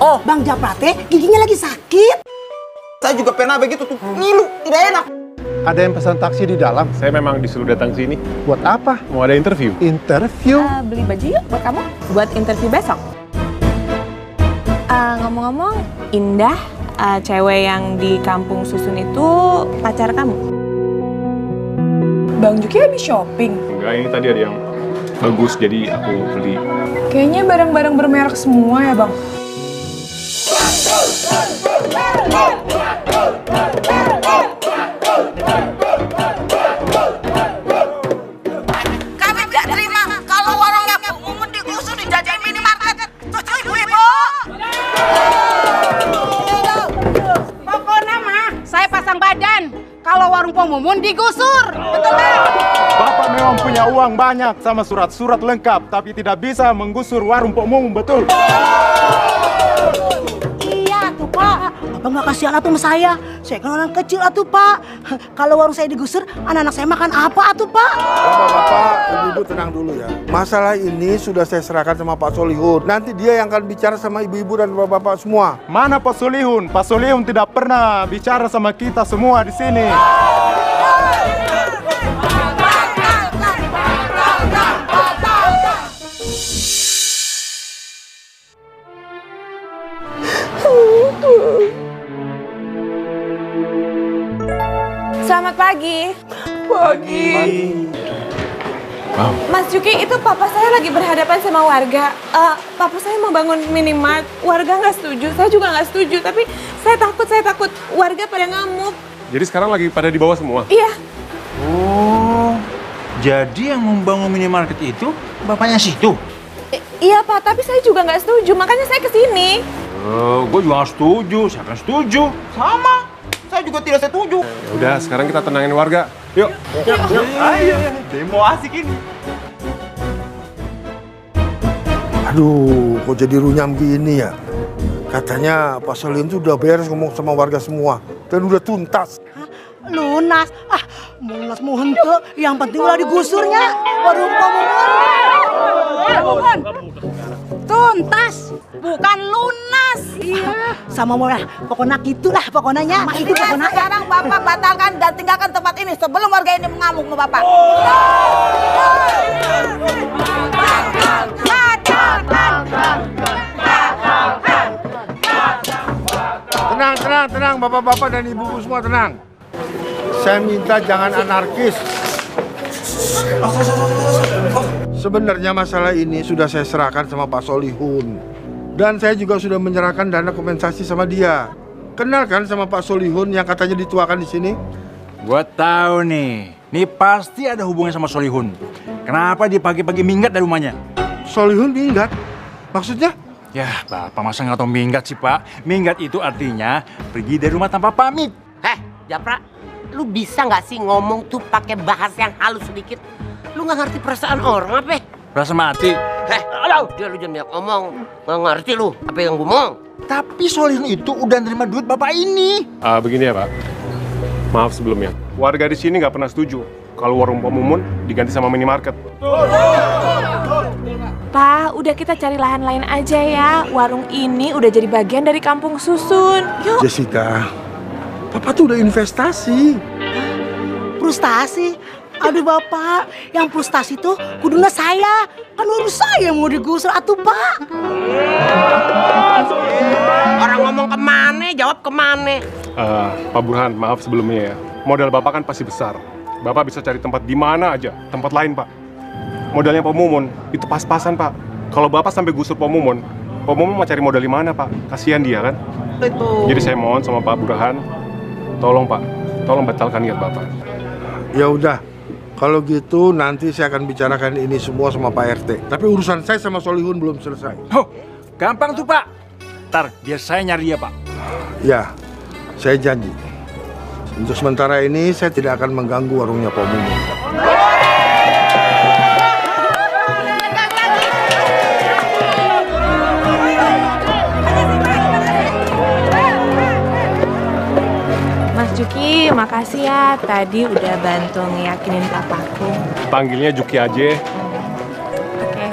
Oh, Bang Japrate giginya lagi sakit. Saya juga pernah begitu tuh, ngilu, tidak enak. Ada yang pesan taksi di dalam. Saya memang disuruh datang sini. Buat apa? Mau ada interview. Interview? Beli baju yuk buat kamu, buat interview besok. Ngomong-ngomong, Indah, cewek yang di kampung Susun itu pacar kamu? Bang Juki habis shopping. Enggak, ini tadi ada yang bagus, jadi aku beli. Kayaknya barang-barang bermerek semua ya, Bang. Kami tidak terima kalau warungnya Bu Mumun digusur dijajah minimarket. Setuju ibu-ibu? Pokoknya mah saya pasang badan kalau warung Pong Mumun digusur. Betul kan? Bapak memang punya uang banyak sama surat-surat lengkap, tapi tidak bisa menggusur warung Pok Mumun, betul? Iya tuh Pak. Bapak nggak kasihan atuh sama saya. Saya kan orang kecil atuh Pak. Kalau warung saya digusur, anak-anak saya makan apa atuh Pak? Bapak-bapak, ibu-ibu tenang dulu ya. Masalah ini sudah saya serahkan sama Pak Solihun. Nanti dia yang akan bicara sama ibu-ibu dan bapak-bapak semua. Mana Pak Solihun? Pak Solihun tidak pernah bicara sama kita semua di sini. Selamat pagi. Wow. Mas Juki, itu papa saya lagi berhadapan sama warga. Papa saya mau bangun minimart, warga nggak setuju, saya juga nggak setuju. Tapi saya takut warga pada ngamuk. Jadi sekarang lagi pada di bawah semua? Iya. Oh, jadi yang membangun minimarket itu bapaknya situ? Iya Pak, tapi saya juga nggak setuju, makanya saya kesini. Gue juga nggak setuju, saya kan setuju. Sama, saya juga tidak setuju. Ya udah, sekarang kita tenangin warga. Yuk. Ayo, demo asik ini. Aduh, kok jadi runyam gini ya? Katanya Pak Solihun tuh udah beres ngomong sama warga semua. Dan udah tuntas. Lunas. Lunas mau hente. Yang penting udah digusurnya. Warung Pong Mumun. Tuntas, bukan lunas. Iya. Sama mau lah. Pokoknya gitulah pokoknya. Itu pokoknya. Sekarang Bapak batalkan dan tinggalkan tempat ini sebelum warga ini mengamuk sama Bapak. Tenang, bapak-bapak dan ibu-ibu semua tenang. Saya minta jangan anarkis. Sebenarnya masalah ini sudah saya serahkan sama Pak Solihun. Dan saya juga sudah menyerahkan dana kompensasi sama dia. Kenal kan sama Pak Solihun yang katanya dituakan di sini? Gue tahu nih, pasti ada hubungannya sama Solihun. Kenapa dia pagi-pagi minggat dari rumahnya? Solihun minggat? Maksudnya? Ya, Bapak masa nggak tahu minggat sih, Pak? Minggat itu artinya pergi dari rumah tanpa pamit. Japra, lu bisa nggak sih ngomong tuh pakai bahasa yang halus sedikit? Lu nggak ngerti perasaan orang apa? Rasa mati. Dia lu jangan banyak ngomong. Nggak ngerti lu apa yang gue ngomong. Tapi Solihun itu udah nerima duit Bapak ini. Begini ya Pak, maaf sebelumnya. Warga di sini nggak pernah setuju kalau warung Pok Mumun diganti sama minimarket. Pak, udah kita cari lahan lain aja ya. Warung ini udah jadi bagian dari kampung Susun. Yuk. Jessica, Papa tuh udah investasi. Frustasi. Aduh Bapak, yang frustasi tuh kudunya saya. Kan urus saya mau digusur atuh Pak. Orang ngomong kemana, jawab kemana. Pak Burhan, maaf sebelumnya ya. Modal Bapak kan pasti besar. Bapak bisa cari tempat di mana aja, tempat lain Pak. Modalnya Pok Mumun itu pas-pasan Pak. Kalau Bapak sampai gusur Pok Mumun mau cari modal di mana Pak? Kasihan dia kan. Betul. Jadi saya mohon sama Pak Burhan, tolong Pak, tolong batalkan niat Bapak. Ya udah, kalau gitu nanti saya akan bicarakan ini semua sama Pak RT. Tapi urusan saya sama Solihun belum selesai. Oh, gampang tuh Pak. Ntar biar saya nyari dia Pak. Ya, saya janji. Untuk sementara ini saya tidak akan mengganggu warungnya Pak Mumun. Mas Juki, makasih ya. Tadi udah bantu ngeyakinin papaku. Panggilnya Juki aja. Oke.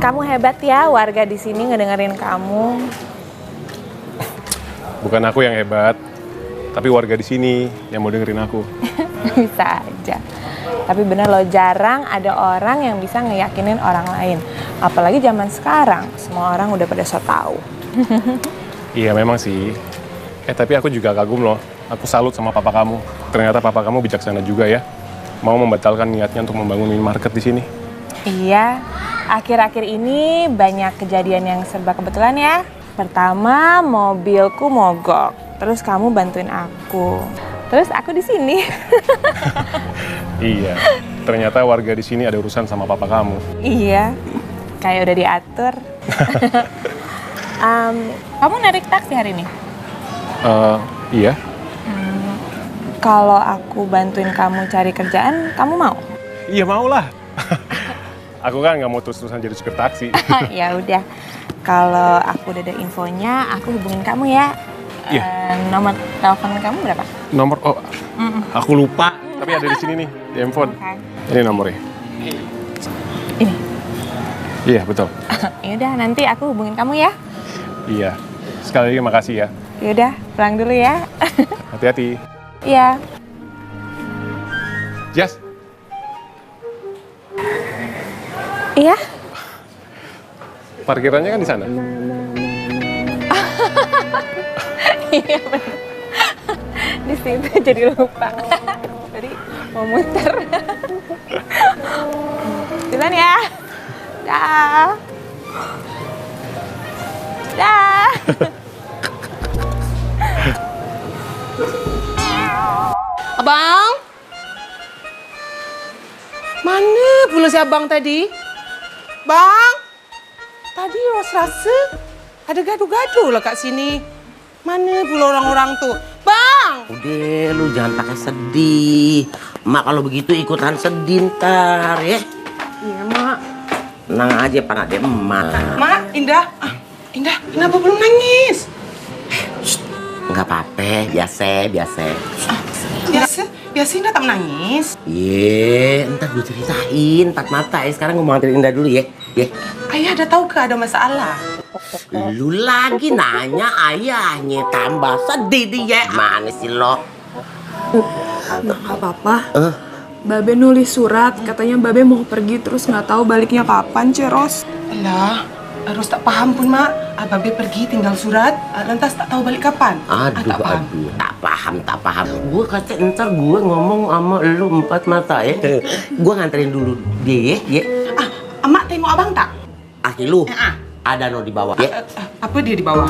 Kamu hebat ya, warga di sini ngedengerin kamu. Bukan aku yang hebat, tapi warga di sini yang mau dengerin aku. Bisa aja. Tapi bener loh, jarang ada orang yang bisa ngeyakinin orang lain. Apalagi zaman sekarang, semua orang udah pada so tau. Iya memang sih. Tapi aku juga kagum loh. Aku salut sama papa kamu. Ternyata papa kamu bijaksana juga ya. Mau membatalkan niatnya untuk membangun minimarket di sini. Iya, akhir-akhir ini banyak kejadian yang serba kebetulan ya. Pertama, mobilku mogok. Terus kamu bantuin aku. Terus aku di sini. Iya, ternyata warga di sini ada urusan sama papa kamu. Iya, kayak udah diatur. Kamu narik taksi hari ini? Iya. Kalau aku bantuin kamu cari kerjaan, kamu mau? Iya mau lah. Aku kan nggak mau terus-terusan jadi supir taksi. Ya udah, kalau aku udah ada infonya, aku hubungin kamu ya. Iya. Nomor telepon kamu berapa? Nomor, aku lupa. Tapi ada di sini nih, di handphone. Okay. Ini nomornya. Ini? Iya, betul. Yaudah, nanti aku hubungin kamu ya. Iya. Sekali lagi makasih ya. Yaudah, pulang dulu ya. Hati-hati. Iya. Jas. Iya? Parkirannya kan di sana. Iya bener. Di situ jadi lupa. Tadi mau muter. Jalan ya. Dah. Dah. Abang? Mana pula si abang tadi? Bang? Tadi Ros rasa ada gaduh-gaduh lah kat sini. Mana pula orang-orang tuh? Bang! Udah, lu jangan pakai sedih. Mak kalau begitu ikutan sedih ntar ya. Iya, Mak. Tenang aja panak deh emak. Mak, Indah. Indah, kenapa belum nangis? Nggak apa-apa, biasa. Biasa Indah tak menangis. Iya, ntar gue ceritain empat mata ya. Sekarang gue mau nganterin Indah dulu ya. Ayah ada tahu ke ada masalah? Lu lagi nanya ayahnya, tambah sedih dia. Mana sih lo? Nggak apa-apa. Babe nulis surat, katanya Babe mau pergi terus nggak tahu baliknya kapan, Ceros. Alah, Ros tak paham pun, Mak. Babe pergi tinggal surat, lantas tak tahu balik kapan. Aduh, tak paham. Gue kata ntar gue ngomong sama lu empat mata ya. Gue nganterin dulu dia ya. Mak tengok abang tak? Aki lu, ada no di bawah ya. Apa dia di bawah?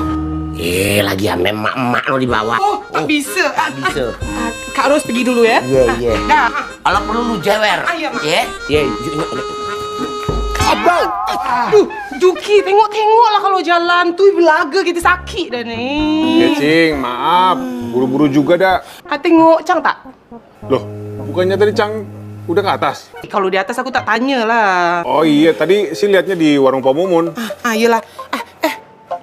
Lagi ame emak no di bawah. Oh, tak bisa. Bisa. Kak Ros pergi dulu ya. Iya. Dah. Kalau perlu lu jewer. Iya, Mak. Ya. Abang! Aduh, Juki, tengok-tengoklah kalau jalan tuh belaga gitu sakit dah ni. Ya, Cing, maaf. Buru-buru juga dah. Tengok Cang tak? Loh, bukannya tadi Cang udah ke atas? Kalau di atas aku tak tanya lah. Oh iya, tadi sih liatnya di warung Pak Mumun. Iyalah.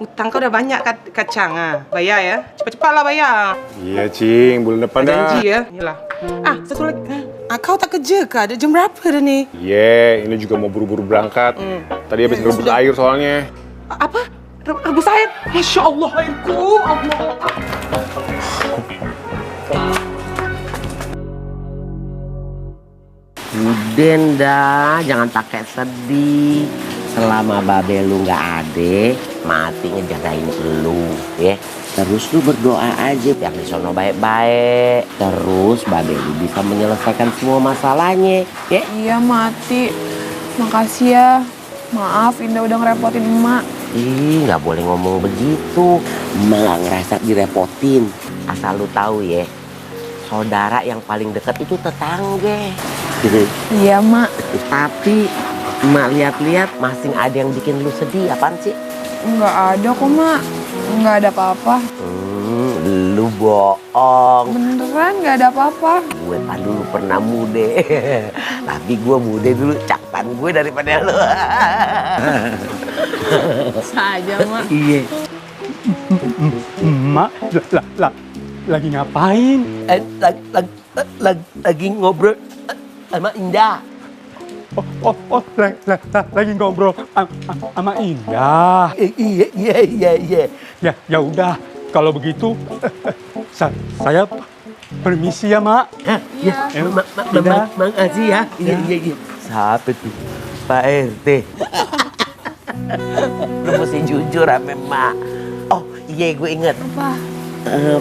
Utang kau udah banyak kacang bayar ya. Cepat-cepatlah bayar. Iya, Cing, bulan depan dah. Janji ya. Iyalah. Satu lagi. Kau tak kerja kah? Ada jam berapa dah ni? Iya, ini juga mau buru-buru berangkat. Tadi habis ngerebus air soalnya. Apa? Rebus air? Masya Allah, airku. Allah. Udah dah, jangan pakai sedih. Selama babe lu nggak ada, mati ngejagain lu, ya. Terus lu berdoa aja biar di sono baik-baik. Terus babe lu bisa menyelesaikan semua masalahnya, ya. Iya, Mati. Makasih ya. Maaf, Indah udah ngerepotin emak. Nggak boleh ngomong begitu. Malah ngerasa direpotin. Asal lu tahu ya, saudara yang paling dekat itu tetangga. Iya, Mak. Tapi Mak lihat-lihat masing ada yang bikin lu sedih. Apaan sih? Nggak ada kok, Mak. Nggak ada apa-apa. Lu bohong. Beneran nggak ada apa-apa. Gue kan dulu pernah muda. Tapi gue muda dulu capan gue daripada lu. Saja, Mak. Iya. Mak, lagi ngapain? Lagi ngobrol sama Indah. lagi ngobrol sama Indah. Iya. Ya udah, kalau begitu saya permisi ya, Mak. Makasih ya. Iya. Siapa tuh? Pak RT. Lu mesti jujur sama Mak. Oh iya, gue inget. Apa?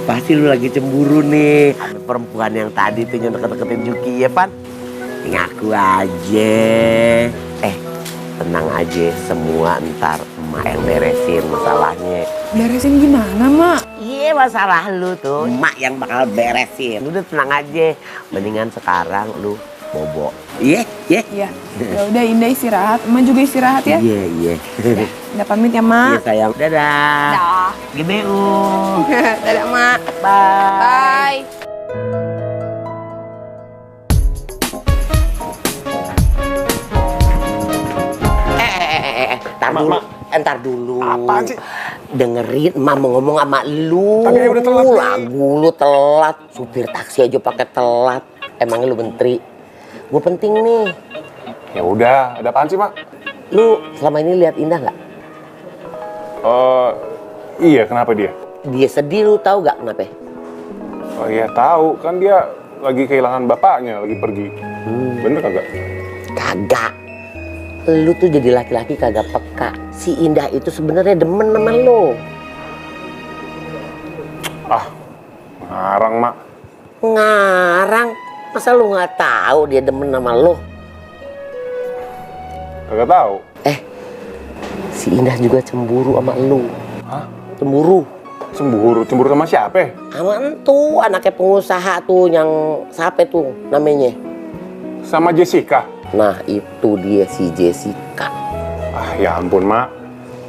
Pasti lu lagi cemburu nih sama perempuan yang tadi tuh yang deket-deketin Juki, ya Pan? Ngaku aja. Tenang aja, semua ntar emak yang beresin masalahnya. Beresin gimana, Mak? Iya, masalah lu tuh emak yang bakal beresin. Udah tenang aja. Mendingan sekarang lu bobo. Iya. Iya. Ya udah, Indah istirahat. Emak juga istirahat ya. Iya. Udah pamit ya, Mak. Iya sayang. Dadah. Dah. GBU. Dadah, Mak. Bye. Ntar dulu. Apaan sih? Dengerin emak mau ngomong sama lu. Tapi udah telat nih. Lagu lu telat. Supir taksi aja pakai telat. Emangnya lu menteri? Gue penting nih. Ya udah, ada apaan sih, Mak? Lu selama ini lihat Indah nggak? Iya, kenapa dia? Dia sedih, lu tahu nggak kenapa? Oh iya, tahu. Kan dia lagi kehilangan bapaknya, lagi pergi. Bener kagak? Kagak. Lu tuh jadi laki-laki kagak peka. Si Indah itu sebenarnya demen sama lu. Ngarang, Mak. Ngarang? Masa lu nggak tahu dia demen sama lu? Kagak tahu. Si Indah juga cemburu sama lu. Hah? Cemburu. Cemburu sama siapa? Sama entu, anaknya pengusaha tuh yang siapa tuh namanya? Sama Jessica. Nah, itu dia si Jessica. Ya ampun, Mak.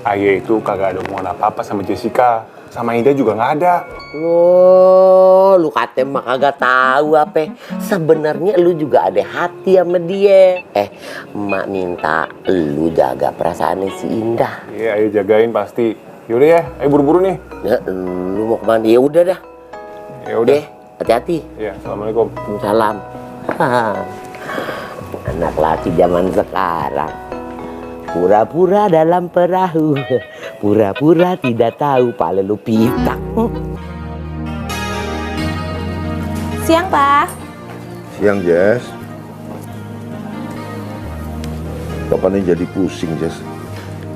Ayah itu kagak ada hubungan apa-apa sama Jessica. Sama Indah juga nggak ada. Loh, lu kata mah kagak tahu apa. Sebenarnya lu juga ada hati sama dia. Emak minta lu jaga perasaannya si Indah. Iya, ayo jagain pasti. Yaudah ya, ayo buru-buru nih. Ya, lu mau kemana? Ya udah dah. Ya udah. Hati-hati. Iya, assalamualaikum. Salam. Anak laki zaman sekarang. Pura-pura dalam perahu, pura-pura tidak tahu pala lu pitak. Siang, Pak. Siang, Jess. Bapak nih jadi pusing, Jess.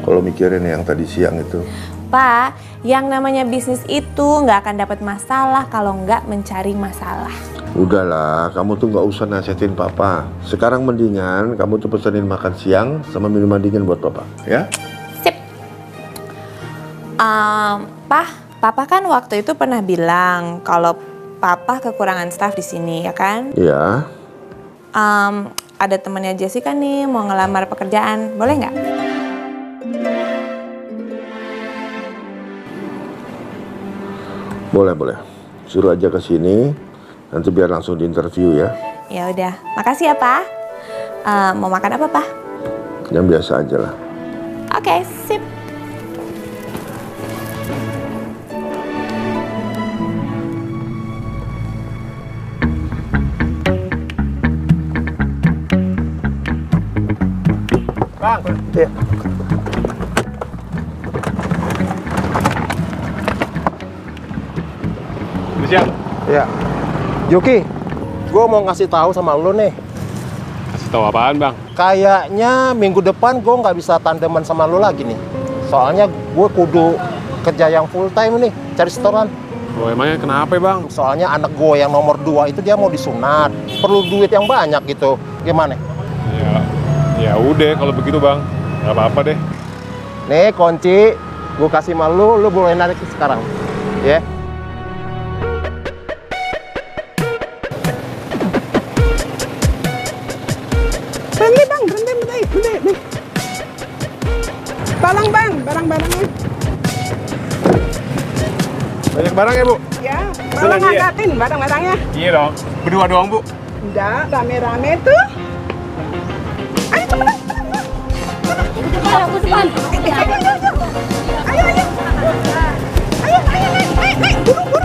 Kalau mikirin yang tadi siang itu. Pak, yang namanya bisnis itu nggak akan dapat masalah kalau nggak mencari masalah. Udahlah, kamu tuh nggak usah nasihatin Papa. Sekarang mendingan kamu tuh pesenin makan siang sama minuman dingin buat Papa, ya? Sip. Papa kan waktu itu pernah bilang kalau Papa kekurangan staf di sini, ya kan? Iya. Ada temannya Jessica nih mau ngelamar pekerjaan, boleh nggak? Boleh. Suruh aja ke sini. Nanti biar langsung diinterview ya. Ya udah, makasih ya Pak. Mau makan apa Pak? Yang biasa aja lah. Oke, sip. Bang, iya. Siap. Ya, Yuki, gue mau ngasih tahu sama lo nih. Kasih tahu apaan, Bang? Kayaknya minggu depan gue nggak bisa tandeman sama lo lagi nih. Soalnya gue kudu kerja yang full time nih, cari setoran. Oh, emangnya kenapa, Bang? Soalnya anak gue yang nomor 2 itu dia mau disunat. Perlu duit yang banyak gitu. Gimana? Ya udah kalau begitu, Bang. Nggak apa-apa deh. Nih kunci, gue kasih sama lo boleh narik sekarang. Ya. Berhenti. Barang-barangnya. Banyak barang ya, Bu? Ya, Mama ngangkatin barang-barangnya. Iya dong. Berdua doang, Bu? Enggak, rame-rame tuh. Ayo cepetan. Aku depan. Ayo, naik. Buru.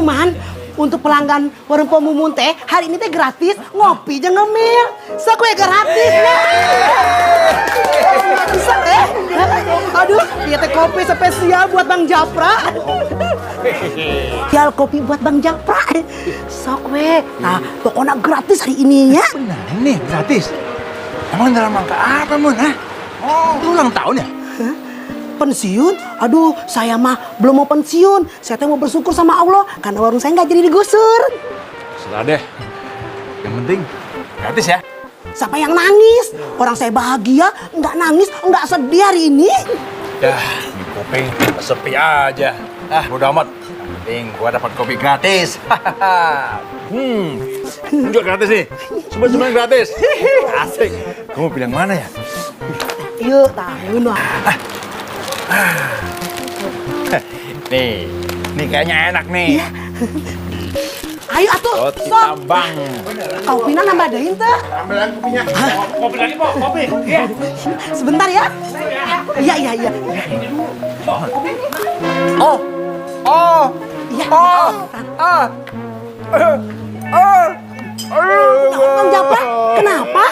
Man, untuk pelanggan warung Pomumun teh hari ini teh gratis ngopi jeung ngemil. Sok we gratis ya. Bisa teh. Aduh, ieu teh kopi spesial buat Bang Japra. Spesial kopi buat Bang Japra. Sok we. Nah, pokoknya gratis hari ini ya. Benar nih, gratis. Emang dalam rangka apa, Mun? Hah? Oh, lu ulang tahun ya? Pensiun? Aduh, saya mah belum mau pensiun. Saya teh mau bersyukur sama Allah karena warung saya nggak jadi digusur. Sudah deh. Yang penting gratis ya. Siapa yang nangis? Orang saya bahagia, nggak nangis, nggak sedih hari ini. Ya, di kopi sepi aja. Ah, bodo amat. Yang penting gua dapat kopi gratis. Juga gratis nih. Semua gratis. Asik. Kamu pilih yang mana ya? Yuk, tahu noh. Nih kayaknya enak nih. Iya. Ayo atuh, Roti sok. tambang. Kopinya nambah deui teh. Ambil lagi kopinya. Kopi lagi, Pak. Kopi. Iya. Sebentar ya. Iya. Iya. Bang Japra, kenapa?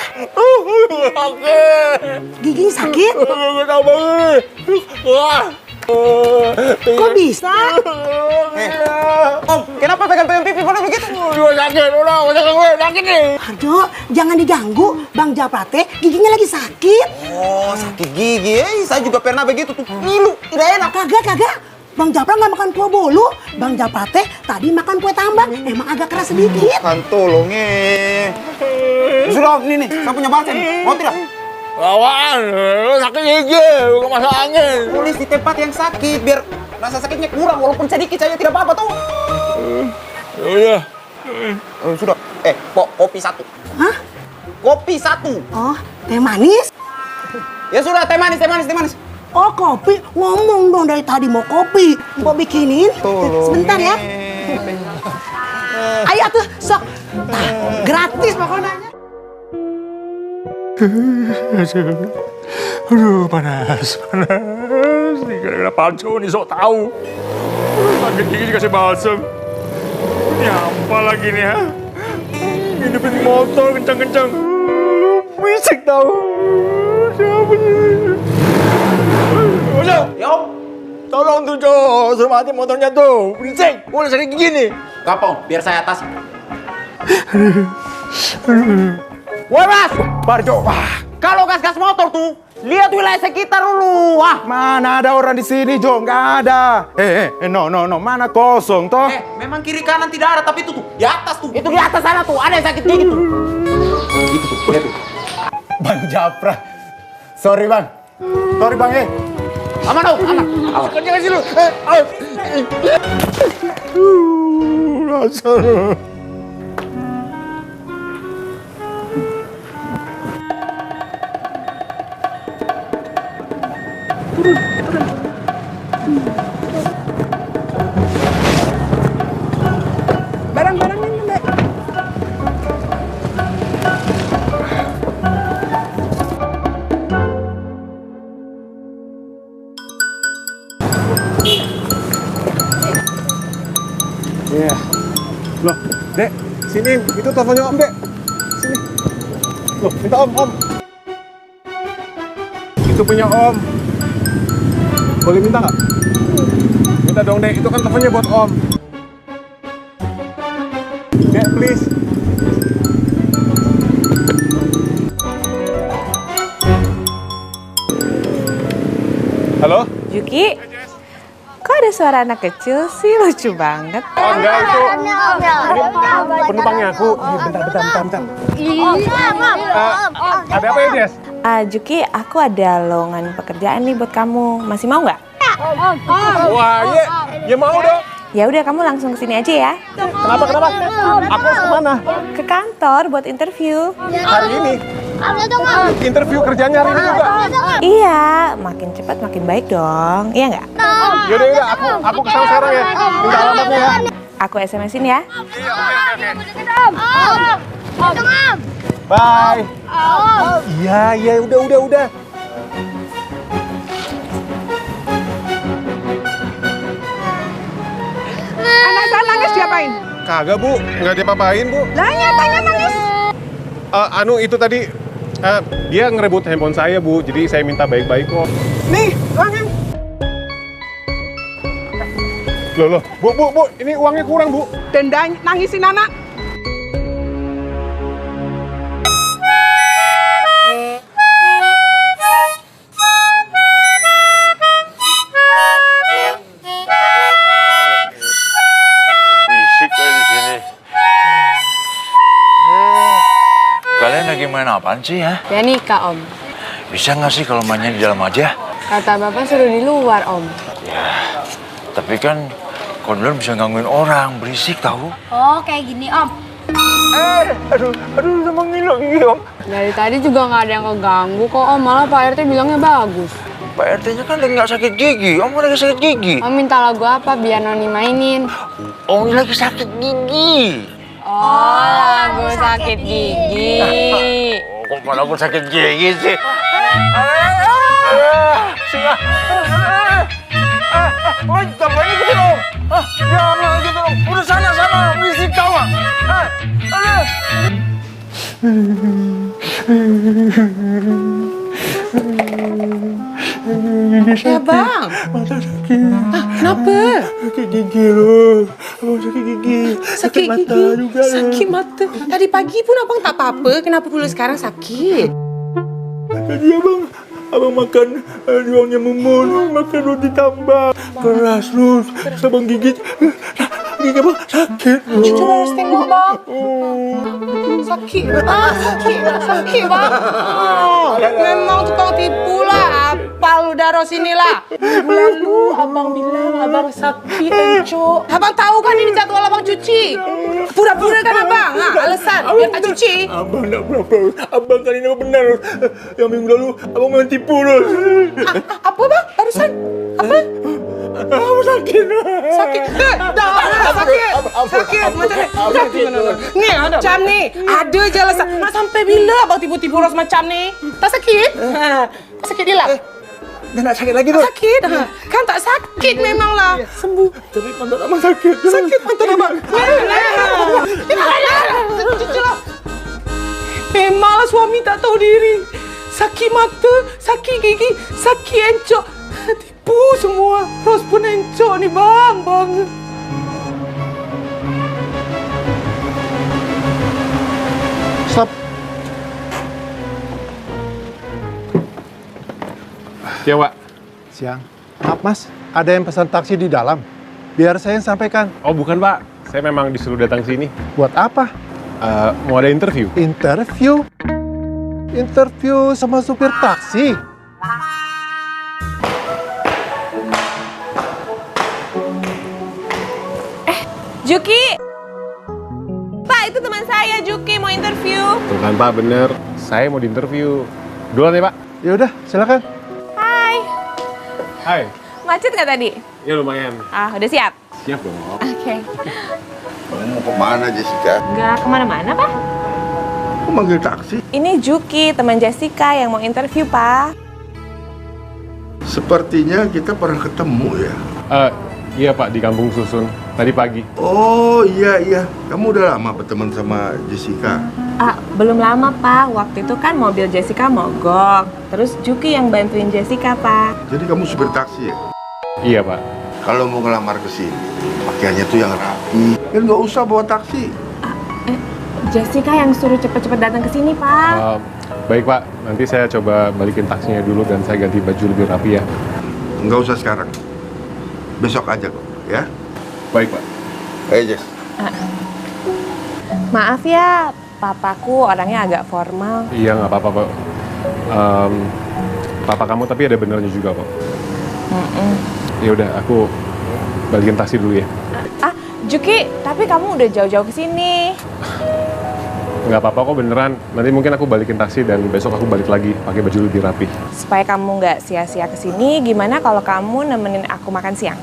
Gigi sakit? Kok bisa? Om, kenapa pegang pipi pada begitu? Sakit nih. Aduh, jangan diganggu. Bang Japra teh giginya lagi sakit. Oh, sakit gigi. Saya juga pernah begitu tuh. Ngilu, tidak enak. Kagak. Bang Japra nggak makan kue bolu. Bang Japra teh tadi makan kue tambang. Emang agak keras sedikit. Kan tolong Sudah, nih, saya punya balsem. Mau tidak? Lawan, sakit gigi, bukan masuk angin. Tulis di tempat yang sakit, biar rasa sakitnya kurang. Walaupun sedikit saja tidak apa-apa tuh. Iya. Sudah, kopi 1. Hah? Kopi 1. Oh, teh manis? Ya sudah, teh manis. Oh, kopi. Ngomong dong dari tadi mau kopi. Mau bikinin? Sebentar ya. Ayo tuh, sok. Nah, gratis pokoknya. Aduh, panas. Nih gara-gara palsu nih, sok tahu. Sakit gigi dikasih balsem. Ini apa lagi nih, ha? Hidupin motor kencang-kencang. Bisik tahu. Siapa nih? Ojo, Yo, tolong tuh, Jo. Suruh mati motornya tuh. Bisik, boleh sakit gigi nih. Kapong, biar saya atas. Woi, Mas! Barjo, wah. Kalau gas-gas motor tuh, lihat wilayah sekitar dulu. Wah, Mana ada orang di sini, Jo? Nggak ada. No. Mana kosong, toh? memang kiri kanan tidak ada, tapi itu tuh di atas tuh. Itu di atas sana tuh, ada yang sakit gigi tuh. Gitu tuh, lihat tuh. Bang Japra. Sorry, Bang. Aman dong, aman. Kerja kasih lu. Rasa. Barang-barangnya Mbak. Iya. Loh, Dek, sini. Itu teleponnya Om, Dek. Sini. Loh, minta Om. Itu punya Om. Boleh minta nggak? Minta dong, Dek. Itu kan teleponnya buat Om. Dek, please. Halo? Yuki, kok ada suara anak kecil sih? Lucu banget. Oh, enggak, itu. Ini penumpangnya aku. Bentar. Ada apa ya, Des? Juki, aku ada lowongan pekerjaan nih buat kamu. Masih mau nggak? Wah, iya. Ya mau dong. Ya udah, kamu langsung kesini aja ya. Kenapa? Aku harus kemana? Ke kantor buat interview. Hari ini? Interview kerjanya hari ini juga? Iya, makin cepat makin baik dong. Iya nggak? Yaudah, aku kesana sekarang ya. Minta alamatnya ya. Aku SMS-in ya. Bye. Iya, udah. Anak saya nangis siapa diapa-apain? Kagak, Bu. Nggak diapa-apain, Bu. Lah nyatanya nangis. Itu tadi, dia ngerebut handphone saya, Bu. Jadi saya minta baik-baik kok. Nih, uangnya. Loh, Bu, ini uangnya kurang, Bu. Denda nangisin anak. Berisik kayak di sini. Kalian lagi main apaan sih ya? Ya nikah, Om. Bisa nggak sih kalau mainnya di dalam aja? Kata Bapak suruh di luar, Om. Ya, tapi kan kondor bisa gangguin orang, berisik tahu. Oh, kayak gini, Om. Aduh, sama ngilu gigi, Om. Dari tadi juga nggak ada yang keganggu kok, Om. Malah Pak RT bilangnya bagus. Pak RT-nya kan lagi nggak sakit gigi, Om lagi sakit gigi. Om minta lagu apa biar Noni mainin? Om lagi sakit gigi. Oh, lagu sakit gigi. Kok malah aku sakit gigi sih? Jangan gitu dong. Jangan gitu dong. Udah sana, berisik kau. Ya bang, kenapa? Sakit gigi loh, abang sakit gigi. Sakit mata gigi, juga. sakit mata. Tadi pagi pun abang tak apa-apa, kenapa pula sekarang sakit? Tadi abang makan uangnya mumun, makan roti tambah keras terus, abang gigit. Gigi abang sakit. Coba harus tengok bang. Sakit bang. Memang tukang tipu lah. Apa lu daro sini lah. Lalu abang bilang abang sakit Enco. Abang tahu kan ini jadwal abang cuci. Pura-pura kan abang. Alasan biar tak cuci. Abang nak pura-pura. Abang kan ini benar. Yang minggu lalu abang main tipu terus. Apa bang? Barusan apa? Abang sakit. Sakit. Sakit. Macam ni. Macam ni. Ada je alasan. Nak sampai bila abang tipu-tipu orang macam ni? Tak sakit? Tak sakit dia lah. Dah nak sakit lagi tu? Sakit. Kan tak sakit memanglah. Sembuh. Tapi pantat abang sakit. Sakit pantat abang. Cuci lah. Memanglah suami tak tahu diri. Sakit mata, sakit gigi, sakit encok. Tipu semua. Ros pun encok ni bang. Stop. Ya, Pak. Siang. Maaf, Mas. Ada yang pesan taksi di dalam. Biar saya yang sampaikan. Oh, bukan, Pak. Saya memang disuruh datang sini. Buat apa? Mau ada interview. Interview? Interview sama supir taksi? Juki! Pak, itu teman saya, Juki, mau interview. Tuh kan, Pak, bener. Saya mau diinterview. Duluan ya, Pak? Ya udah, silakan. Hai. Hai. Macet nggak tadi? Ya, lumayan. Udah siap? Siap dong. Oke. Kamu mau kemana, Jessica? Nggak kemana-mana, Pak. Kok manggil taksi? Ini Juki, teman Jessica yang mau interview, Pak. Sepertinya kita pernah ketemu ya. Iya, Pak, di Kampung Susun. Tadi pagi. Oh iya. Kamu udah lama berteman sama Jessica? Belum lama, Pak. Waktu itu kan mobil Jessica mogok. Terus Juki yang bantuin Jessica, Pak. Jadi kamu supir taksi ya? Iya, Pak. Kalau mau ngelamar ke sini, pakaiannya tuh yang rapi. Kan nggak usah bawa taksi. Jessica yang suruh cepet-cepet datang ke sini, Pak. Baik, Pak. Nanti saya coba balikin taksinya dulu dan saya ganti baju lebih rapi ya. Nggak usah sekarang. Besok aja kok, ya? Baik, Pak. Ayo, Jess. Maaf ya, papaku orangnya agak formal. Iya, nggak apa-apa, Pak. Papa kamu tapi ada benernya juga kok. Ya udah, aku balikin taksi dulu ya. Juki, tapi kamu udah jauh-jauh ke sini. Nggak apa-apa kok, beneran. Nanti mungkin aku balikin taksi dan besok aku balik lagi pakai baju lebih rapi. Supaya kamu nggak sia-sia ke sini, gimana kalau kamu nemenin aku makan siang?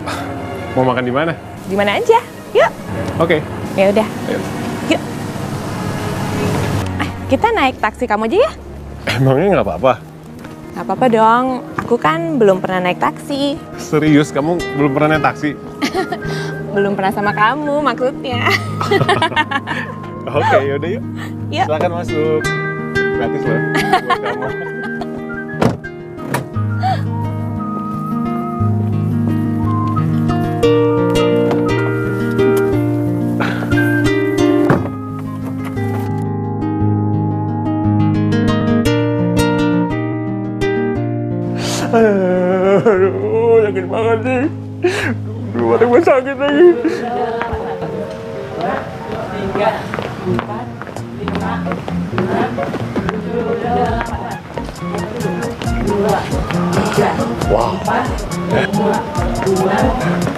Mau makan di mana? Di mana aja? Yuk. Oke. Ya udah. Ayo. Yuk. Kita naik taksi kamu aja ya? Emangnya nggak apa-apa? Nggak apa-apa dong. Aku kan belum pernah naik taksi. Serius, kamu belum pernah naik taksi? belum pernah sama kamu maksudnya. Oke, yaudah yuk. Yuk. Silakan masuk. Gratis loh buat kamu. Aduh, sakit banget nih. Aduh, badan gue sakit lagi. Wow.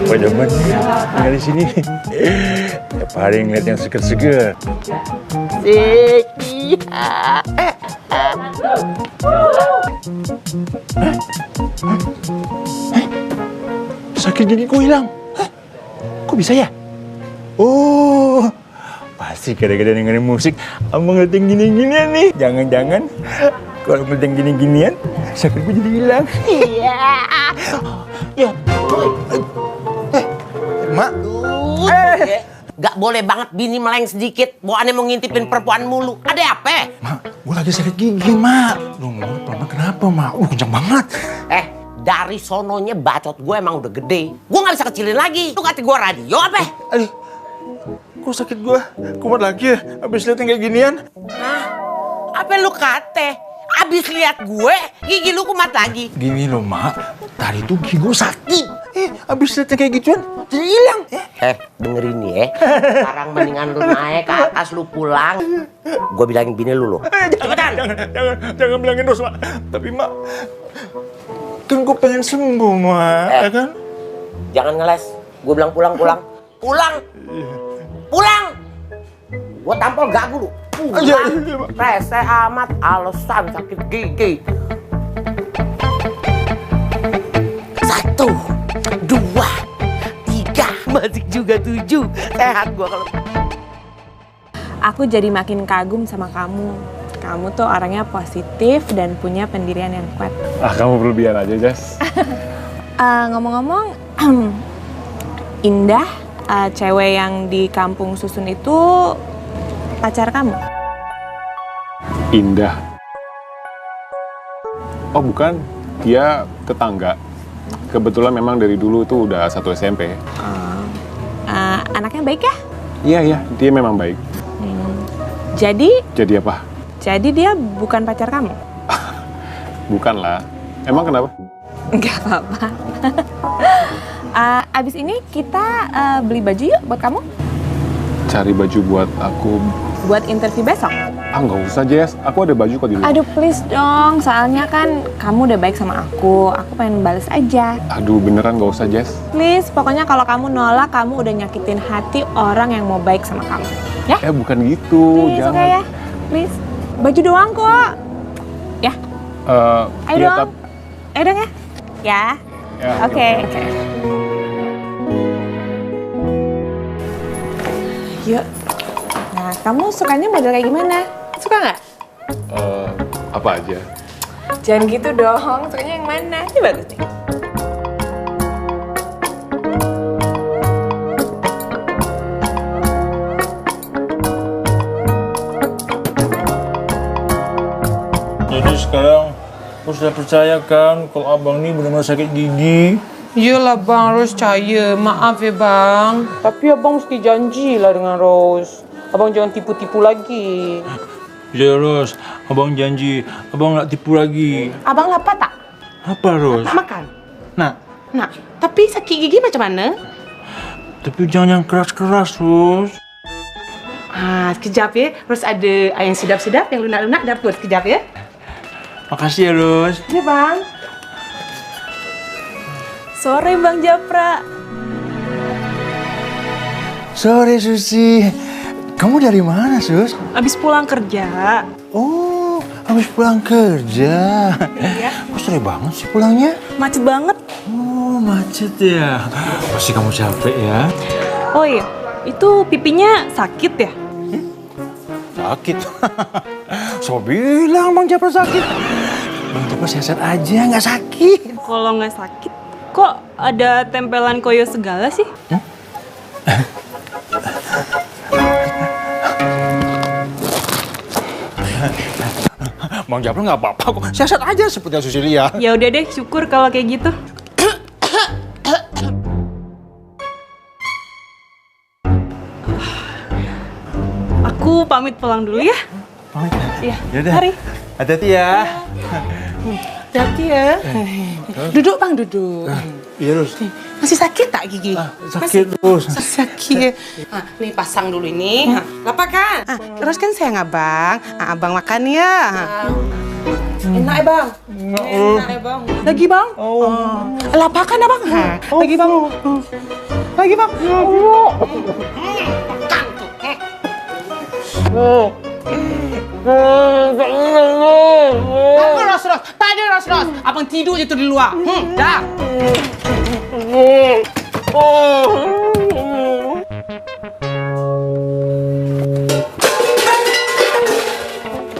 Wah, demen tinggal di sini. Ya, paling ngeliat yang seger-seger. Seki. Sakit gigiku hilang. Hah? Kok bisa ya? Oh, pasti gara-gara dengerin musik abang ngeliat yang gini-ginian nih. Jangan-jangan kalau ngeliat yang gini-ginian sakit gue jadi hilang. Iya. Ya. Mak. Gak boleh banget bini meleng sedikit. Bawaannya mau ngintipin perempuan mulu. Ada apa? Mak, gue lagi sakit gigi, Mak. Lu mau pelan kenapa, Mak? Kencang banget. Dari sononya bacot gue emang udah gede. Gue gak bisa kecilin lagi. Lu kata gue radio apa? Aduh, kok sakit gue kumat lagi ya? Abis liat yang kayak ginian. Hah? Apa lu kata? Abis lihat gue, gigi lu kumat lagi. Gini loh, Mak. Tadi tuh gigi gue sakit. Abis liat yang kayak gituan, jadi hilang. Dengerin nih ya. Sekarang mendingan lu naik ke atas, lu pulang. Gue bilangin bini lu loh. Jangan bilangin terus, Mak. Tapi, Mak, kan gue pengen sembuh, Mak. Ya kan? Jangan ngeles. Gue bilang pulang. Pulang! Gue tampol gagu lu. Pulang! Rese amat, alasan sakit gigi. 1, 2, 3, masih juga 7. Sehat gue kalau... Aku jadi makin kagum sama kamu. Kamu tuh orangnya positif dan punya pendirian yang kuat. Kamu berlebihan aja, Jess. Ngomong-ngomong, Indah, cewek yang di kampung Susun itu pacar kamu? Indah. Oh bukan, dia tetangga. Kebetulan memang dari dulu itu udah satu SMP. Anaknya baik ya? Iya, dia memang baik. Jadi apa? Jadi dia bukan pacar kamu? Bukan lah. Emang kenapa? Enggak apa-apa. Abis ini kita beli baju yuk buat kamu. Cari baju buat aku. Buat interview besok. Nggak usah, Jess. Aku ada baju kok di rumah. Aduh, please dong. Soalnya kan kamu udah baik sama aku. Aku pengen bales aja. Aduh, beneran nggak usah, Jess. Please, pokoknya kalau kamu nolak, kamu udah nyakitin hati orang yang mau baik sama kamu. Ya? Bukan gitu. Please, jangan. Okay ya? Please. Baju doang kok. Ya? Ayo iya, dong. Ayo dong ya? Ya? Oke. Yuk. Nah, kamu sukanya model kayak gimana? Suka nggak? Apa aja? Jangan gitu dong. Sukanya yang mana? Ini bagus nih. Jadi sekarang aku sudah percaya kan kalau abang ini benar-benar sakit gigi. Iyalah bang, Rose percaya. Maaf ya bang. Tapi abang mesti janjilah dengan Rose. Abang jangan tipu-tipu lagi. Ya Rose, abang janji, abang nggak tipu lagi. Abang lapar tak? Apa Rose? Makan. Nak. Tapi sakit gigi macam mana? Tapi jangan yang keras-keras, Rose. Sekejap ya. Rose ada yang sedap-sedap, yang lunak-lunak dapur. Sekejap ya. Makasih ya Rose. Ya bang. Sore Bang Japra. Sore Susi. Kamu dari mana, Sus? Abis pulang kerja. Oh, habis pulang kerja. Iya. Kok sore banget sih pulangnya? Macet banget. Oh, macet ya. Pasti kamu capek ya. Oh iya, itu pipinya sakit ya? Sakit? So bilang Bang Japra sakit. Bang Japra sehat aja, nggak sakit. Kalau nggak sakit, kok ada tempelan koyo segala sih? Bang Japra nggak apa-apa kok. Sehat aja seperti Susilia. Ya udah deh, syukur kalau kayak gitu. Aku pamit pulang dulu ya. Pamit ya? Iya. Yaudah. Mari. Hati-hati ya. Hati-hati ya. Duduk Bang, duduk. Iya, Rus. Masih sakit tak gigi? Sakit, Rus. Sakit. Nih pasang dulu ini. Lapar kan? Terus kan sayang abang. Abang makan ya. Enak ya bang? Enak ya bang? Lagi bang? Lapar kan abang? Lagi bang? Lagi bang? Apa Ros? Tadi Ros. Abang tidur itu di luar. Dah.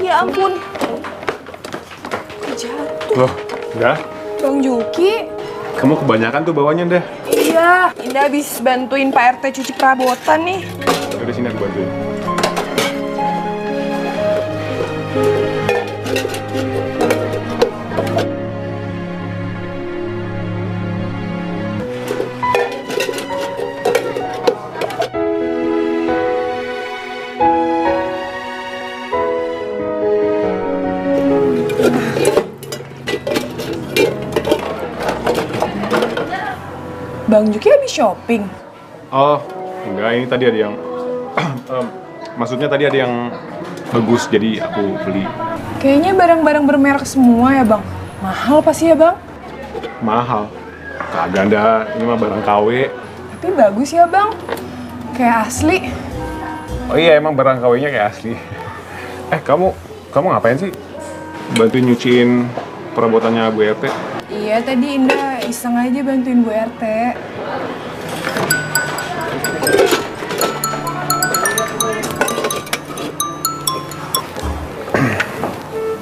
Ya ampun. Jatuh. Loh, udah? Bang Juki. Kamu kebanyakan tuh bawanya, dah. Iya, Indah habis bantuin Pak RT cuci perabotan nih. Udah sini aku bantuin. Bang Juki habis shopping. Oh, enggak, ini tadi ada yang maksudnya tadi ada yang bagus, jadi aku beli. Kayaknya barang-barang bermerek semua ya bang. Mahal pasti ya bang? Mahal. Kagak ada, ini mah barang KW. Tapi bagus ya bang. Kayak asli. Oh iya, emang barang KW-nya kayak asli. Kamu ngapain sih? Bantuin nyuciin perabotannya Bu RT? Iya, tadi Indah iseng aja bantuin Bu RT.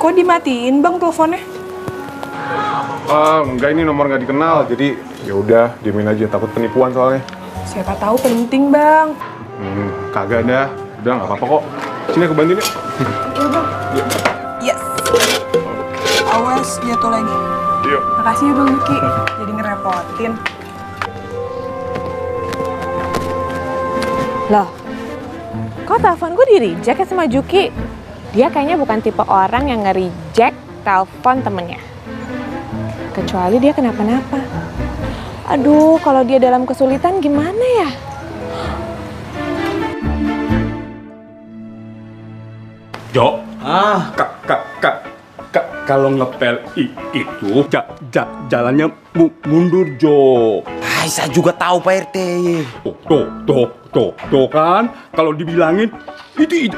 Kok dimatiin bang teleponnya? Enggak, ini nomor nggak dikenal, jadi ya udah diemin aja, takut penipuan soalnya. Siapa tahu penting bang. Kagak dah, udah nggak apa-apa kok. Sini aku bantuin ya. Iya bang. Yes. Awas jatuh lagi. Iya. Makasih ya bang Juki, jadi ngerepotin. Loh, kok telepon gue di-reject ya sama Juki? Dia kayaknya bukan tipe orang yang nge-reject telepon temennya. Kecuali dia kenapa-napa. Aduh, kalau dia dalam kesulitan gimana ya? Jo, kalau ngepel itu jalannya mundur, Jo. Saya juga tahu Pak RT. Tuh kan, kalau dibilangin itu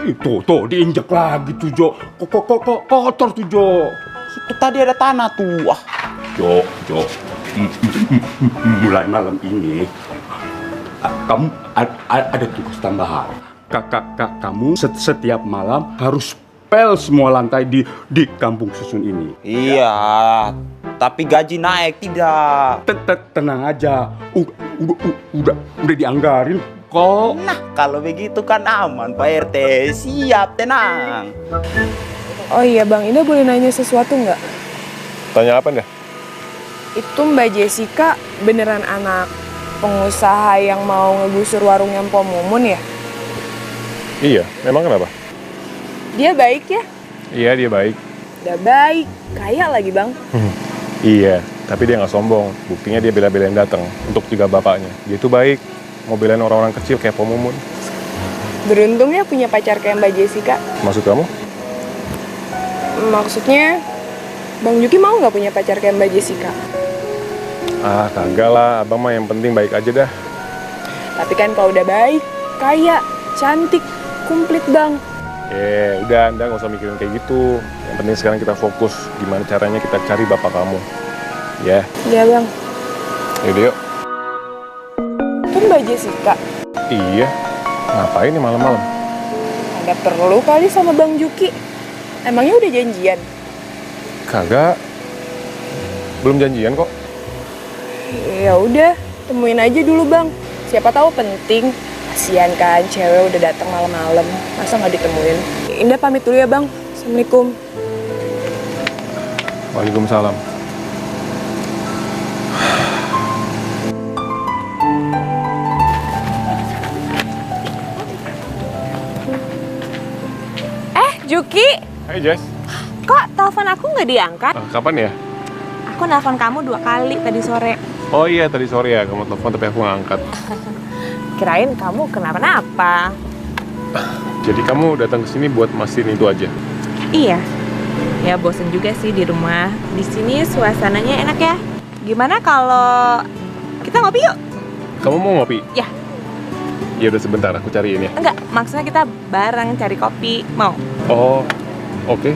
diinjak lagi tuh, Jo. Kok kotor tuh, Jo. Itu tadi ada tanah tuh. Wah. Jo, mulai malam ini kamu ada tugas tambahan. Kamu setiap malam harus pel semua lantai di kampung susun ini. Iya, tapi gaji naik tidak. Tenang aja, udah dianggarin kok. Nah, kalau begitu kan aman Pak RT. Siap, tenang. Oh iya bang, Indah boleh nanya sesuatu nggak? Tanya apa dah? Itu Mbak Jessica beneran anak pengusaha yang mau ngegusur warungnya Mpok Mumun ya? Iya, memang kenapa? Dia baik ya? Iya, dia baik. Udah baik, kaya lagi bang. Iya, tapi dia nggak sombong. Buktinya dia bela-belain datang untuk jaga bapaknya. Dia itu baik, mau belain orang-orang kecil kayak Pak Mumun. Beruntungnya punya pacar kayak Mbak Jessica. Maksud kamu? Maksudnya, Bang Juki mau nggak punya pacar kayak Mbak Jessica? Kagak lah, abang mah yang penting baik aja dah. Tapi kan kalau udah baik, kaya, cantik, komplit bang. Udah, Anda nggak usah mikirin kayak gitu. Yang penting sekarang kita fokus gimana caranya kita cari bapak kamu. Ya. Iya bang. Yaudah yuk. Itu Mbak Jessica. Iya. Ngapain nih malam-malam? Ada perlu kali sama Bang Juki. Emangnya udah janjian? Kagak. Belum janjian kok. Ya udah, temuin aja dulu bang. Siapa tahu penting. Kasian kan, cewek udah datang malam-malam. Masa nggak ditemuin? Indah pamit dulu ya bang. Assalamualaikum. Waalaikumsalam. Juki, Hai Jess. kok telepon aku nggak diangkat? Kapan ya? Aku nelfon kamu 2 kali tadi sore. Oh iya, tadi sore ya kamu telepon tapi aku nggak angkat. Kirain kamu kenapa-napa. Jadi kamu datang ke sini buat mastiin itu aja? Iya. Ya bosen juga sih di rumah. Di sini suasananya enak ya. Gimana kalau kita ngopi yuk? Kamu mau ngopi? Ya. Ya udah sebentar, aku cariin ya. Enggak, maksudnya kita bareng cari kopi. Mau? Oh, oke.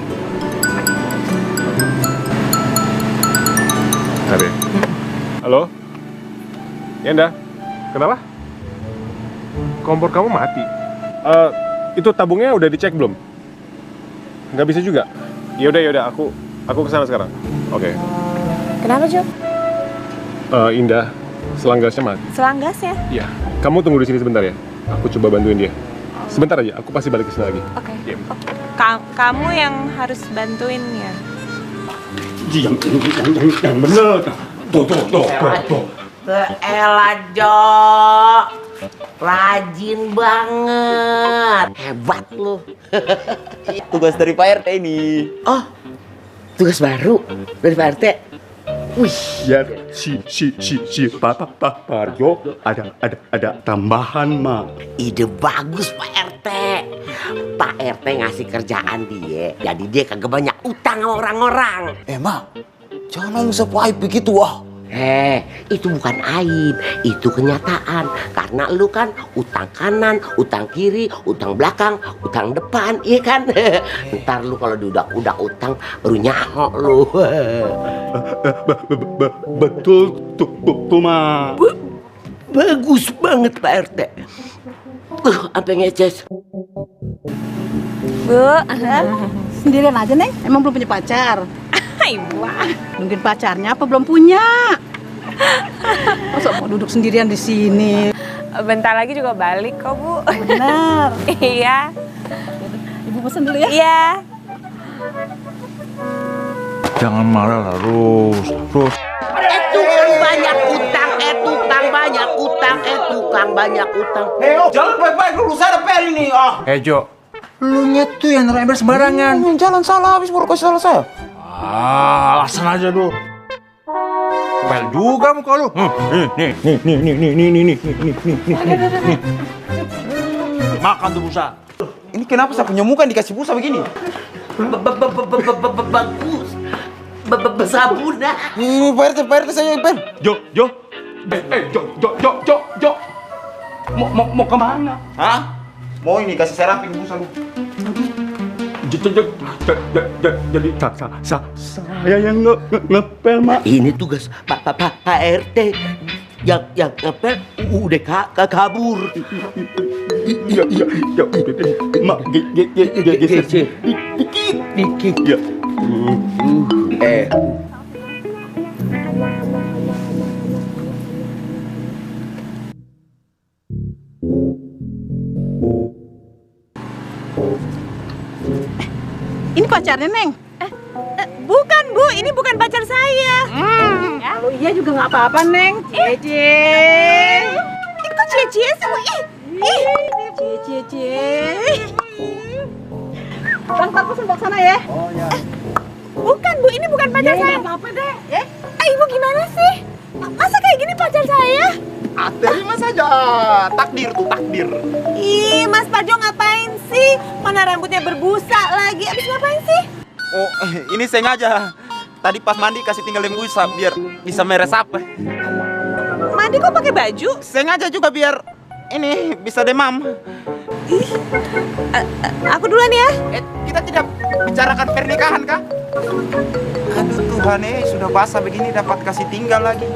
Bentar ya. Halo? Yanda, kenapa? Kompor kamu mati. Itu tabungnya udah dicek belum? Nggak bisa juga? Yaudah, aku kesana sekarang. Oke. Kenapa, Jo? Indah, selang gasnya mati. Selang gasnya? Iya. Kamu tunggu di sini sebentar ya. Aku coba bantuin dia. Sebentar aja, aku pasti balik ke sini lagi. Oke. Iya. Kamu yang harus bantuin ya. Yang bener. Tuh. Elah, Jo. Rajin banget. Hebat lu. Tugas dari Pak RT ini. Oh, tugas baru dari Pak RT. Wih, Ya, si Pak Parjo ada tambahan, Mak. ide bagus Pak RT. Pak RT ngasih kerjaan dia, jadi dia kagak banyak utang sama orang-orang. Mak, jangan ngomong sepaip begitu, wah. Itu bukan aib, itu kenyataan. Karena lu kan utang kanan, utang kiri, utang belakang, utang depan, iya kan? Ntar lu kalau diudak-udak utang, baru nyaho lu. Betul tuh, Ma. Bagus banget Pak RT. Apa ngeces? Bu, Sendirian aja, Neng? Emang belum punya pacar? Ibu. Mungkin pacarnya apa belum punya? Masa mau duduk sendirian di sini? Bentar lagi juga balik kok, Bu. Benar. Iya. Ibu pesen dulu ya? Iya. Jangan marah lah, Rus. Tukang banyak utang, tukang banyak utang, tukang banyak utang. Jalan baik-baik dulu, saya ada pel ini. Jo, lu tuh yang naruh ember sembarangan. Jalan salah, habis baru kasih salah saya. Alasan aja lu. Pel juga muka lu. Nih. Makan tuh busa. Ini kenapa saya punya muka dikasih busa begini? Bagus. Sabuna. Ini Pak RT saya pen. Jo. Mau kemana? Hah? Mau ini kasih serapin busa lu. Jadi saya yang ngepel, Mak. Ini tugas Pak RT. Yang ngepel udah kabur. Iya, udah deh. Mak, geser dikit. Ya. Ini pacarnya, Neng? Bukan, Bu. Ini bukan pacar saya. Kalau iya juga nggak apa-apa, Neng. Cie. Ini kok cie-cie sih, Bu? Cie. Bang, aku sebelah sana ya. Bukan, Bu. Ini bukan pacar saya. Nggak apa-apa deh. Ibu gimana sih? Masa kayak gini pacar saya? Terima saja. Takdir tuh, takdir. Ih, Mas Parjo ngapain sih? Mana rambutnya berbusa lagi? Abis ngapain sih? Oh, ini sengaja. Tadi pas mandi kasih tinggal lem busa biar bisa meresap. Mandi kok pakai baju? Sengaja juga biar ini bisa demam. Aku duluan ya. Kita tidak bicarakan pernikahan kah? Aduh Tuhan, sudah basah begini dapat kasih tinggal lagi.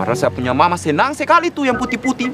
Padahal saya punya mama senang sekali tuh yang putih-putih.